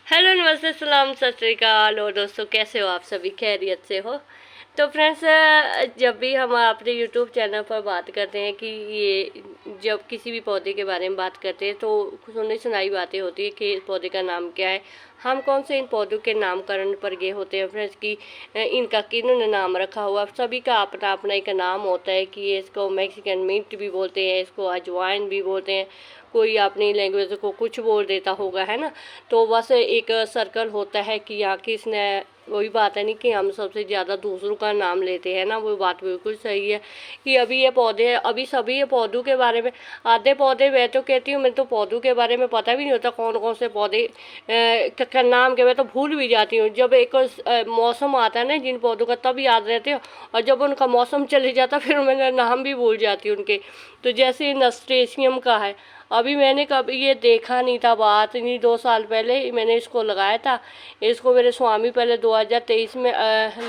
Hello, नमस्ते, सलाम, सत श्री अकाल। और दोस्तों, कैसे हो आप सभी? खैरियत से हो? तो फ्रेंड्स, जब भी हम अपने यूट्यूब चैनल पर बात करते हैं कि ये जब किसी भी पौधे के बारे में बात करते हैं तो सुनी सुनाई बातें होती है कि इस पौधे का नाम क्या है, हम कौन से इन पौधों के नामकरण पर गए होते हैं फ्रेंड्स कि इनका किन्होंने नाम रखा हुआ। सभी का अपना अपना एक नाम होता है कि ये इसको मैक्सिकन मिंट भी बोलते हैं, इसको अजवाइन भी बोलते हैं, कोई अपनी लैंग्वेज को कुछ बोल देता होगा, है ना। तो बस एक सर्कल होता है कि यहाँ किसने, वही बात है नहीं कि हम सबसे ज़्यादा दूसरों का नाम लेते हैं ना, वो बात बिल्कुल सही है कि अभी ये पौधे, अभी सभी ये पौधों के बारे में, आधे पौधे मैं तो कहती हूँ, मैं तो पौधों के बारे में पता भी नहीं होता कौन कौन से पौधे का नाम के मैं तो भूल भी जाती हूँ। जब एक मौसम आता है ना जिन पौधों का, तब याद रहते हो, और जब उनका मौसम चले जाता फिर मैं नाम भी भूल जाती हूँ उनके। तो जैसे नस्टेशियम का है, अभी मैंने कभी ये देखा नहीं था, बात नहीं, 2 साल पहले मैंने इसको लगाया था। इसको मेरे स्वामी पहले 2023 में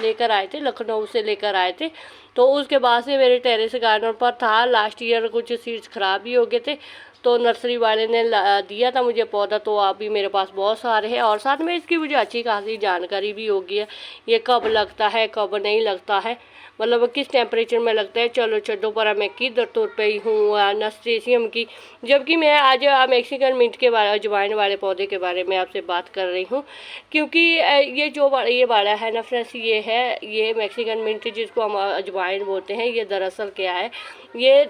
लेकर आए थे, लखनऊ से लेकर आए थे। तो उसके बाद से मेरे टेरेस गार्डन पर था। लास्ट ईयर कुछ सीड्स खराब भी हो गए थे, तो नर्सरी वाले ने दिया था मुझे पौधा, तो अभी मेरे पास बहुत सारे हैं। और साथ में इसकी मुझे अच्छी खासी जानकारी भी हो गई है, ये कब लगता है कब नहीं लगता है, मतलब किस टेम्परेचर में लगता है। चलो छोड़ो, पर मैं किधर तुर पे हूँ नस्टेशियम की, जबकि मैं आज मैक्सिकन मिंट के बारे, अजवाइन वाले पौधे के बारे में आपसे बात कर रही हूँ। क्योंकि ये जो ये वाला है ना फ्रेंड्स, ये मैक्सिकन मिंट जिसको हम अजवाइन बोलते हैं, ये दरअसल क्या है, ये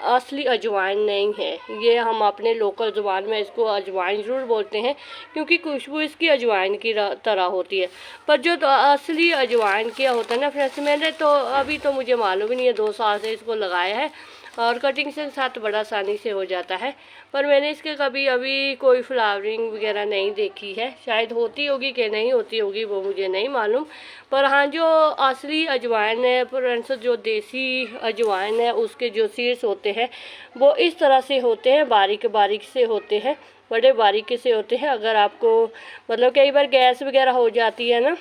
असली अजवाइन नहीं है। ये हम अपने लोकल ज़ुबान में इसको अजवाइन ज़रूर बोलते हैं, क्योंकि खुशबू इसकी अजवाइन की तरह होती है। पर जो तो असली अजवाइन क्या होता है ना फ्रेंड्स, मैंने तो अभी तो मुझे मालूम ही नहीं है, 2 साल से इसको लगाया है और कटिंग से साथ बड़ा आसानी से हो जाता है। पर मैंने इसके कभी अभी कोई फ्लावरिंग वगैरह नहीं देखी है, शायद होती होगी कि नहीं होती होगी वो मुझे नहीं मालूम। पर हाँ, जो असली अजवाइन है फ्रेंड्स, जो देसी अजवाइन है, उसके जो सीड्स होते हैं वो इस तरह से होते हैं, बारीक बारीक से होते हैं, बड़े बारीकी से होते हैं। अगर आपको मतलब कई बार गैस वगैरह हो जाती है ना,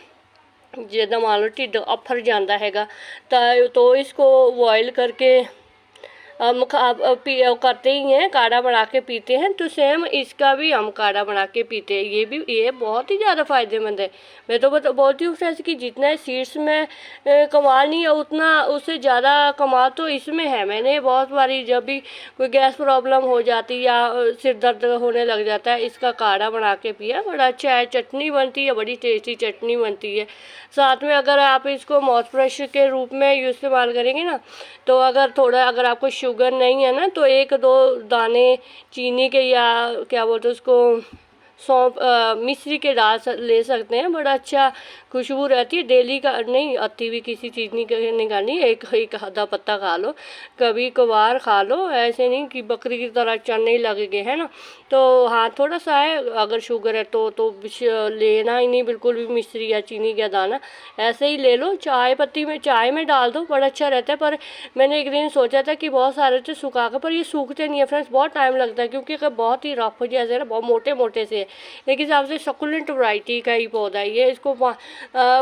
जिदा मान लो ढिड अफर जाता हैगा, तो इसको बॉयल करके हम करते ही हैं, काढ़ा बना के पीते हैं। तो सेम इसका भी हम काढ़ा बना के पीते हैं। ये बहुत ही ज़्यादा फ़ायदेमंद है। मैं तो बोलती हूँ फ्रेंड्स कि जितना सीड्स में कमाल नहीं है, उतना उससे ज़्यादा कमाल तो इसमें है। मैंने बहुत बारी जब भी कोई गैस प्रॉब्लम हो जाती या सिर दर्द होने लग जाता है, इसका काढ़ा बना के पिया, बड़ा अच्छा है। चटनी बनती है, बड़ी टेस्टी चटनी बनती है। साथ में अगर आप इसको माउथ फ्रेश के रूप में इस्तेमाल करेंगे ना, तो अगर आपको शुगर नहीं है ना, तो 1-2 दाने चीनी के, या क्या बोलते हैं उसको, सौंफ, मिश्री के ले सकते हैं। बड़ा अच्छा खुशबू रहती है। डेली का नहीं आती भी किसी चीज़ नहीं खानी, एक एक आधा पत्ता खा लो, कभी कभार खा लो, ऐसे नहीं कि बकरी की तरह चलने लगेंगे, है ना। तो हाँ, थोड़ा सा है, अगर शुगर है तो लेना ही नहीं बिल्कुल भी मिश्री या चीनी का दाना, ऐसे ही ले लो। चाय पत्ती में, चाय में डाल दो, बड़ा अच्छा रहता है। पर मैंने एक दिन सोचा था कि बहुत सारे थे सुखा कर, पर ये सूखते नहीं है फ्रेंड्स, बहुत टाइम लगता है, क्योंकि अगर बहुत ही रफ जैसे ना, बहुत मोटे मोटे से है। एक हिसाब से सकुलेंट वैरायटी का ही पौधा है ये। इसको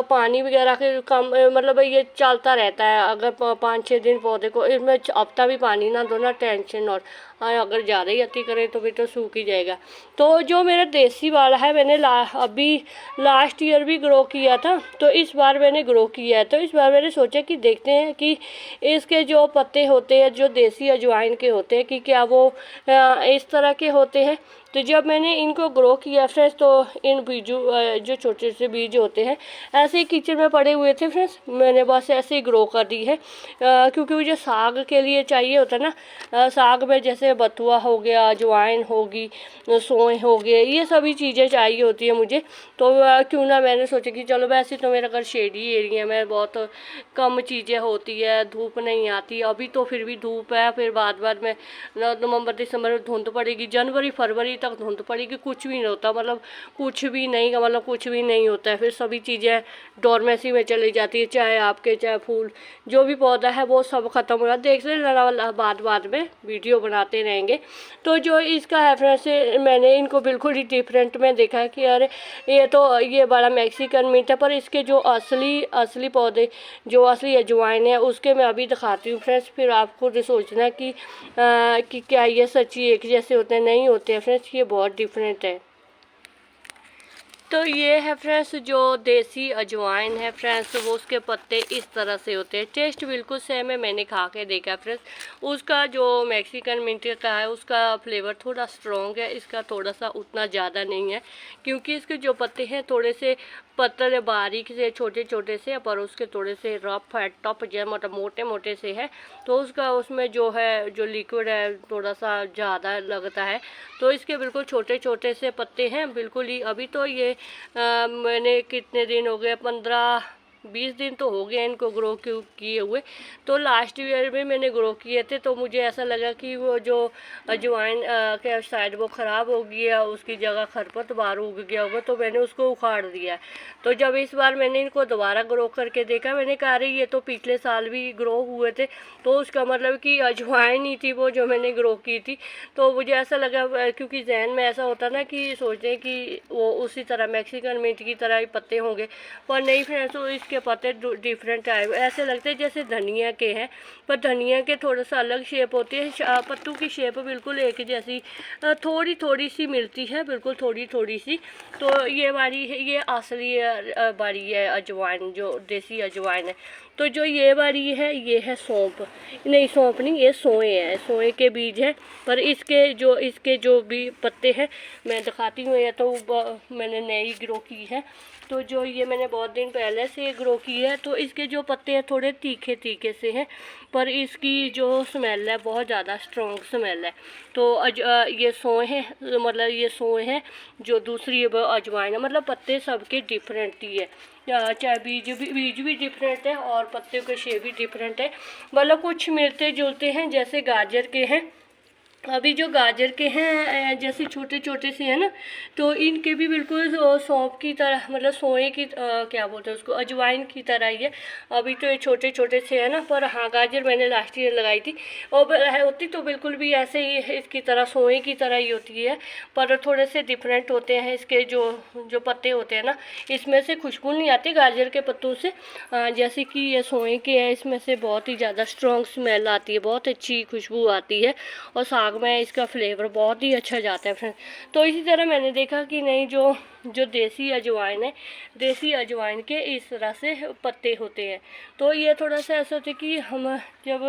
पानी वगैरह के कम, मतलब ये चलता रहता है। अगर 5-6 दिन पौधे को, इसमें हफ्ता भी पानी ना दो ना, टेंशन। और अगर ज़्यादा ही अति करें तो फिर तो सूख ही जाएगा। तो जो मेरा देसी वाला है, मैंने अभी लास्ट ईयर भी ग्रो किया था, तो इस बार मैंने ग्रो किया है। तो इस बार मैंने सोचा कि देखते हैं कि इसके जो पत्ते होते हैं, जो देसी अजवाइन के होते हैं, कि क्या वो इस तरह के होते हैं। तो जब मैंने इनको ग्रो किया फ्रेंड्स, तो इन बीजों, जो छोटे से बीज होते हैं, ऐसे ही किचन में पड़े हुए थे फ्रेंड्स, मैंने बस ऐसे ही ग्रो कर दी है। क्योंकि मुझे साग के लिए चाहिए होता है ना, साग में जैसे बथुआ हो गया, अजवाइन होगी, सोए हो गए, ये सभी चीज़ें चाहिए होती है मुझे। तो क्यों ना, मैंने सोचा कि चलो, वैसे तो मेरा घर शेडी एरिया में बहुत कम चीज़ें होती है, धूप नहीं आती। अभी तो फिर भी धूप है, फिर बाद में नवंबर दिसंबर में धुंध पड़ेगी, जनवरी फरवरी तक धुंध पड़ेगी, कुछ भी नहीं होता, मतलब कुछ भी नहीं, मतलब कुछ भी नहीं होता है। फिर सभी चीज़ें डोरमेसी में चली जाती है, चाहे आपके, चाहे फूल, जो भी पौधा है वो सब ख़त्म हो जाता है। देख लेना, बाद में वीडियो बनाते रहेंगे। तो जो इसका है फ्रेंड्स, मैंने इनको बिल्कुल ही डिफरेंट में देखा है कि अरे ये बड़ा मैक्सिकन मिंट है। पर इसके जो असली पौधे, जो असली अजवाइन है, उसके मैं अभी दिखाती हूँ फ्रेंड्स। फिर आप खुद सोचना कि क्या ये सच्ची एक जैसे होते हैं, नहीं होते हैं फ्रेंड्स, ये बहुत डिफरेंट है। तो ये है फ्रेंड्स जो देसी अजवाइन है फ्रेंड्स, वो उसके पत्ते इस तरह से होते हैं। टेस्ट बिल्कुल सेम है, मैंने खा के देखा फ्रेंड्स। उसका जो मैक्सिकन मिंट का है उसका फ्लेवर थोड़ा स्ट्रॉन्ग है, इसका थोड़ा सा उतना ज़्यादा नहीं है, क्योंकि इसके जो पत्ते हैं थोड़े से पतले बारीक से छोटे छोटे से, पर उसके थोड़े से रफ है, टप जो मतलब मोटे मोटे से है, तो उसका उसमें जो है जो लिक्विड है थोड़ा सा ज़्यादा लगता है। तो इसके बिल्कुल छोटे छोटे से पत्ते हैं बिल्कुल ही। अभी तो ये मैंने कितने दिन हो गए, 15-20 दिन तो हो गए इनको ग्रो किए हुए। तो लास्ट ईयर में मैंने ग्रो किए थे, तो मुझे ऐसा लगा कि वो जो अजवाइन के शायद वो ख़राब हो गया, उसकी जगह खरपतवार उग गया होगा, तो मैंने उसको उखाड़ दिया। तो जब इस बार मैंने इनको दोबारा ग्रो करके देखा, मैंने कहा अरे ये तो पिछले साल भी ग्रो हुए थे, तो उसका मतलब कि अजवाइन ही थी वो जो मैंने ग्रो की थी। तो मुझे ऐसा लगा, क्योंकि जहन में ऐसा होता ना कि सोचते हैं कि वो उसी तरह मैक्सिकन मिंट की तरह ही पत्ते होंगे, पर नहीं फ्रेंड्स, तो इसके पत्ते डिफरेंट टाइप ऐसे लगते हैं जैसे धनिया के हैं, पर धनिया के थोड़ा सा अलग शेप होती है। पत्तों की शेप बिल्कुल एक जैसी थोड़ी थोड़ी सी मिलती है, बिल्कुल थोड़ी थोड़ी सी। तो ये वाली है, ये असली वाली है अजवाइन, जो देसी अजवाइन है। तो जो ये वाली है ये है सौंफ, नहीं सौंफ नहीं, ये सोए है, सोए के बीज है। पर इसके जो भी पत्ते हैं मैं दिखाती हूँ, या तो मैंने नई ग्रो की है, तो जो ये मैंने बहुत दिन पहले से ग्रो की है। तो इसके जो पत्ते हैं थोड़े तीखे तीखे से हैं, पर इसकी जो स्मेल है बहुत ज़्यादा स्ट्रॉन्ग स्मेल है। तो ये सोए हैं, मतलब ये सोए हैं जो दूसरी अजवाइन है, मतलब पत्ते सबके डिफरेंट ही है, चाहे बीज भी डिफरेंट है और पत्ते के शेप भी डिफरेंट है, मतलब कुछ मिलते जुलते हैं। जैसे गाजर के हैं, अभी जो गाजर के हैं जैसे छोटे छोटे से हैं ना, तो इनके भी बिल्कुल सौंफ की तरह, मतलब सोए की क्या बोलते हैं उसको, अजवाइन की तरह ही है। अभी तो ये छोटे छोटे से है ना, पर हाँ गाजर मैंने लास्ट ईयर लगाई थी और होती तो बिल्कुल भी ऐसे ही है, इसकी तरह सोए की तरह ही होती है, पर थोड़े से डिफरेंट होते हैं इसके जो पत्ते होते हैं ना। इसमें से खुशबू नहीं आती गाजर के पत्तों से, जैसे कि ये सोए के है, इसमें से बहुत ही ज़्यादा स्ट्रॉन्ग स्मेल आती है, बहुत अच्छी खुशबू आती है, और साग में इसका फ्लेवर बहुत ही अच्छा जाता है फ्रेंड। तो इसी तरह मैंने देखा कि नहीं, जो देसी अजवाइन है, देसी अजवाइन के इस तरह से पत्ते होते हैं। तो ये थोड़ा सा ऐसा होता है कि हम जब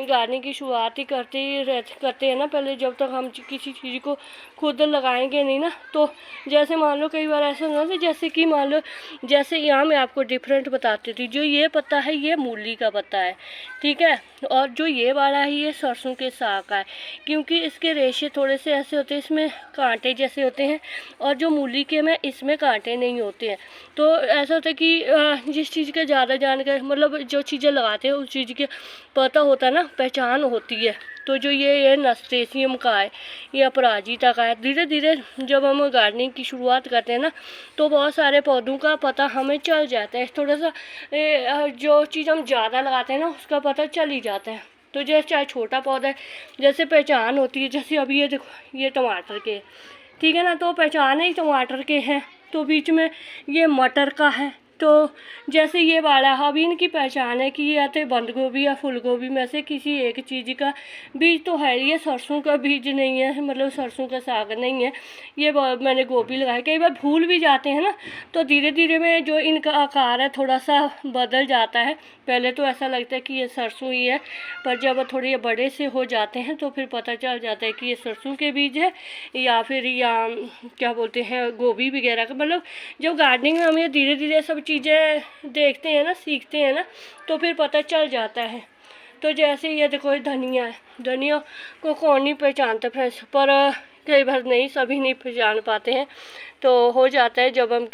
गार्डनिंग की शुरुआत ही करते हैं ना, पहले जब तक हम किसी चीज़ को खुद लगाएंगे नहीं ना, तो जैसे मान लो कई बार ऐसा होता है, जैसे कि मान लो जैसे यहाँ मैं आपको डिफरेंट बताती थी, जो ये पत्ता है ये मूली का पत्ता है, ठीक है, और जो ये वाला है ये सरसों के साग का है, क्योंकि इसके रेशे थोड़े से ऐसे होते हैं, इसमें कांटे जैसे होते हैं, और जो मूली के में इसमें कांटे नहीं होते हैं। तो ऐसा होता है कि जिस चीज़ का ज़्यादा जानकारी, मतलब जो चीज़ें लगाते हैं उस चीज़ के पता होता है ना, पहचान होती है। तो जो ये नस्टेशियम का है, ये अपराजिता का है। धीरे धीरे जब हम गार्डनिंग की शुरुआत करते हैं ना, तो बहुत सारे पौधों का पता हमें चल जाता है। थोड़ा सा जो चीज़ हम ज़्यादा लगाते हैं ना उसका पता चल ही जाता है। तो जैसे चाहे छोटा पौधा है, जैसे पहचान होती है, जैसे अभी ये देखो ये टमाटर के, ठीक है ना, तो पहचान ही टमाटर के हैं। तो बीच में ये मटर का है, तो जैसे ये वाला, अभी इनकी पहचान है कि ये या तो बंद गोभी या फूल गोभी में से किसी एक चीज़ का बीज तो है। ये सरसों का बीज नहीं है, मतलब सरसों का साग नहीं है, ये मैंने गोभी लगाया। कई बार भूल भी जाते हैं ना, तो धीरे धीरे में जो इनका आकार है थोड़ा सा बदल जाता है। पहले तो ऐसा लगता है कि ये सरसों ही है, पर जब थोड़े बड़े से हो जाते हैं तो फिर पता चल जाता है कि ये सरसों के बीज है, या फिर क्या बोलते हैं गोभी वगैरह का। मतलब जब गार्डनिंग में हम ये धीरे धीरे सब चीज़ें देखते हैं ना, सीखते हैं ना, तो फिर पता चल जाता है। तो जैसे ये देखो धनिया है, धनिया को कौन नहीं पहचानता फ्रेंड्स, पर कई बार नहीं, सभी नहीं पहचान पाते हैं। तो हो जाता है जब हम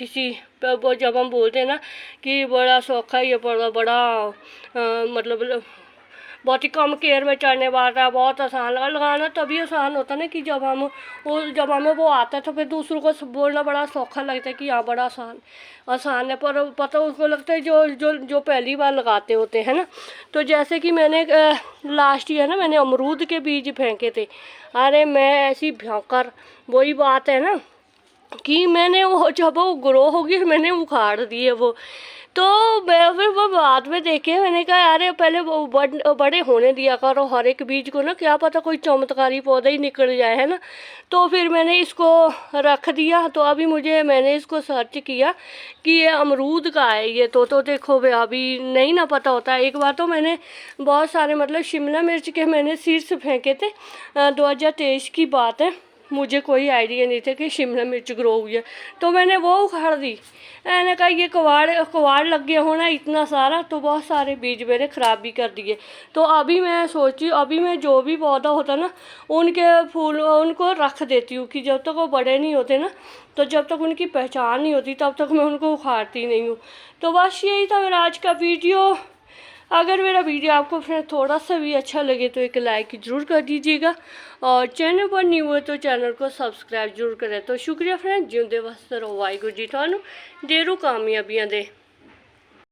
जब हम बोलते हैं ना कि बड़ा सौखा, ये बड़ा मतलब बहुत ही कम केयर में चढ़ने वाला है, बहुत आसान लगाना तभी आसान होता है ना कि जब हमें वो आता है, तो फिर दूसरों को बोलना बड़ा सौखा लगता है कि हाँ बड़ा आसान है, पर पता उसको लगता है जो पहली बार लगाते होते हैं ना। तो जैसे कि मैंने लास्ट ईयर ना मैंने अमरूद के बीज फेंके थे, अरे मैं ऐसी भयंकर, वही बात है ना कि मैंने वो जब वो ग्रो होगी मैंने उखाड़ दिए वो। तो मैं फिर वो बाद में देखे, मैंने कहा अरे पहले वो बड़े होने दिया करो हर एक बीज को ना, क्या पता कोई चमत्कारी पौधा ही निकल जाए, है ना। तो फिर मैंने इसको रख दिया। तो अभी मैंने इसको सर्च किया कि ये अमरूद का है ये, तो देखो वे अभी नहीं ना पता होता। एक बार तो मैंने बहुत सारे मतलब शिमला मिर्च के मैंने सीड्स फेंके थे, 2023 की बात है। मुझे कोई आइडिया नहीं था कि शिमला मिर्च ग्रो हुई है, तो मैंने वो उखाड़ दी। मैंने कहा ये कवाड़ लग गया होना इतना सारा, तो बहुत सारे बीज मेरे ख़राब भी कर दिए। तो अभी मैं सोची अभी मैं जो भी पौधा होता ना उनके फूल उनको रख देती हूँ कि जब तक वो बड़े नहीं होते ना, तो जब तक उनकी पहचान नहीं होती तब तक मैं उनको उखाड़ती नहीं हूँ। तो बस यही था मेरा आज का वीडियो। अगर मेरा वीडियो आपको फ्रेंड थोड़ा सा भी अच्छा लगे तो एक लाइक ज़रूर कर दीजिएगा, और चैनल पर न्यू हो तो चैनल को सब्सक्राइब जरूर करें। तो शुक्रिया फ्रेंड, जिंदे वस्त रहो, वाहिगुरू जी थानू ढेरों कामयाबियां दे।